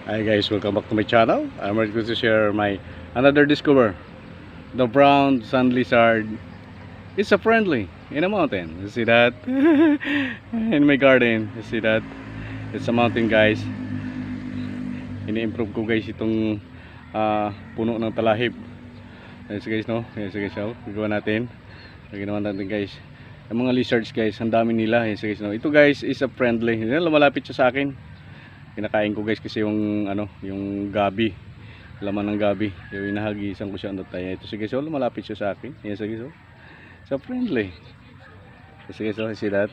Hi guys, welcome back to my channel. I'm ready to share my another discover. The brown sand lizard. It's a friendly in a mountain. You see that? In my garden. You see that? It's a mountain, guys. Ini-improve ko guys itong puno ng talahib. Ayan guys, no? Ayan guys, no? Gagawa natin. Gagawa natin guys. Ang mga lizards guys, ang dami nila. Ayan guys, no? Ito guys is a friendly. Yan, lumalapit siya sa akin. Kinakain ko guys kasi yung yung gabi, laman ng gabi. Yung inahagisan ko siya ano tayo. Ito sige so malapit siya sa akin. Yes sige so. So friendly. Sige so, see that?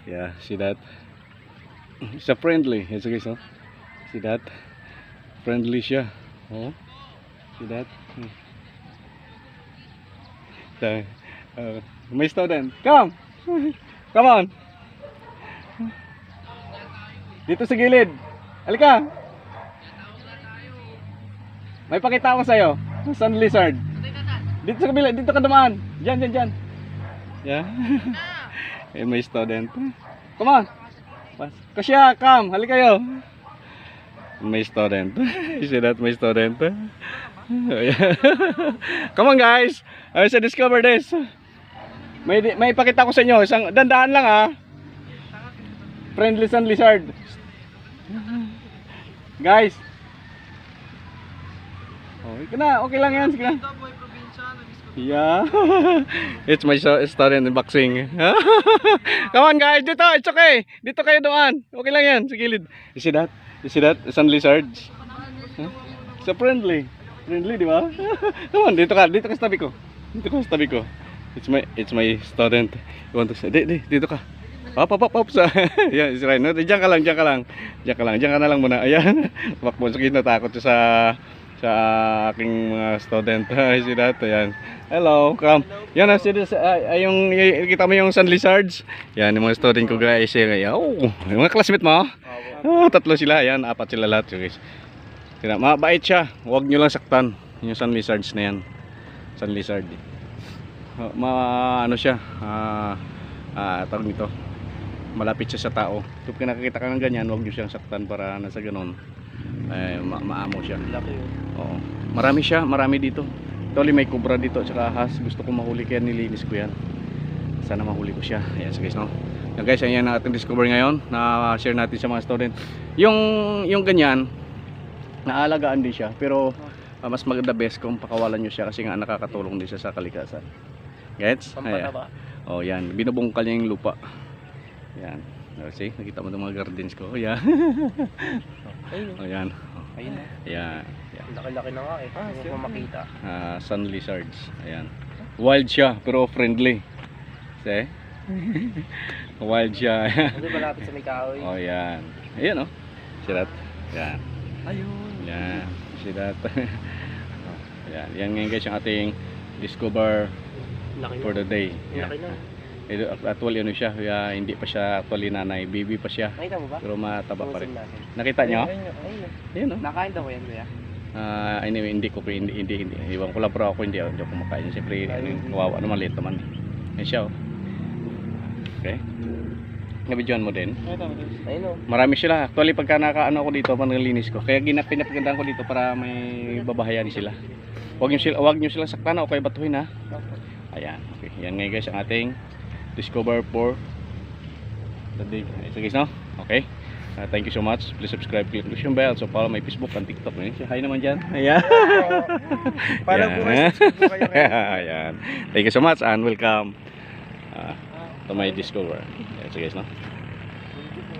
Yeah, see that? It's a friendly. Yes sige so. See that? Friendly siya. Oh. See that? My student, come. Come on. Dito sa gilid. Halika. May pakita ako sa'yo. Sand lizard. Dito sa kabila. Dito ka dumaan. Diyan. Yeah. And my student. Come on. Kasya, come. Halika kayo. My student. You see that, my student? Come on guys. I will discover this. May pakita ko sa inyo. Isang dandaan lang ha. Friendly sand lizard. Guys. Okay lang yan. Sige na. Yeah. It's my student in boxing. Come on guys, dito. It's okay. Dito kayo doon. Okay lang yan. Sa gilid. You see that? You see that? Sand lizards. So friendly. Friendly, di ba? Come on, dito ka. Dito ka sa tabi ko. Dito ka sa tabi ko. It's my student. You want to say? Dito ka. Up. Yan, is right. No? Diyan ka lang. Diyan ka na lang muna. Ayan. Bakbo, sakit natakot sa aking mga student. See that? Ayan. Hello, come. Yan, see this, yung kita mo yung sand lizards. Yan, yung mga student ko guys. Yung mga classmate mo. Tatlo sila. Ayan, 4 sila lahat. Guys. Mabait siya. Huwag nyo lang saktan. Yung sand lizards na yan. Sand lizard. Ano siya? Tawag nito. Malapit siya sa tao. Kung nakakita ka ng ganyan, huwag nyo siyang saktan para nasa ganon maamo siya. Oo. Marami dito. Actually may cobra dito at saka ahas. Gusto ko mahuli kaya nilinis ko yan. Sana mahuli ko siya. Ayan guys, no? Yan guys, ayan ang ating discover ngayon na share natin sa mga student. Yung ganyan naalagaan din siya pero mas maganda best kung pakawalan nyo siya kasi nga nakakatulong din siya sa kalikasan. Gets? Oh yan, binubungkal niya yung lupa. Yan. See, nakita mo itong mga gardens ko. Yan. Oh, yan. Ayun na. Yan. Laki-laki na nga eh. Hindi ko makita. Sand lizards. Ayan. Wild siya pero friendly. See? Wild siya. Hindi malapit sa may kahoy. Oh, yan. Ayan oh. See that? Yan. Ayun. Yan. See that? Yan. Yan ngayon guys yung ating discover for the day. Laki na. Actually ano siya, hindi pa siya actually nanay, baby pa siya. Nakita mo ba? Pero mataba pa rin. Natin. Nakita niyo? Ayun oh. Nakain daw ko yan kuya? Anyway, hindi. Iwan ko lang pero ako hindi ako kumakain. Siyempre, kawawa naman, maliit naman. Yan siya oh. Okay. Nabidyohan mo din? Ayun oh. Marami sila. Actually, pagka nakaano ako dito, panglinis ko. Kaya pinapagandaan ko dito para may babahayan sila. Huwag nyo sila saktan o kaya batuhin ha. Ayan. Okay. Yan ngayon guys ang ating discover for the day. So guys, no? Okay. Thank you so much. Please subscribe, click the notification bell. So follow my Facebook and TikTok. Hi naman dyan. Ayan. Para bukas kayo. Ayan. Thank you so much and welcome to my discover. So guys, no?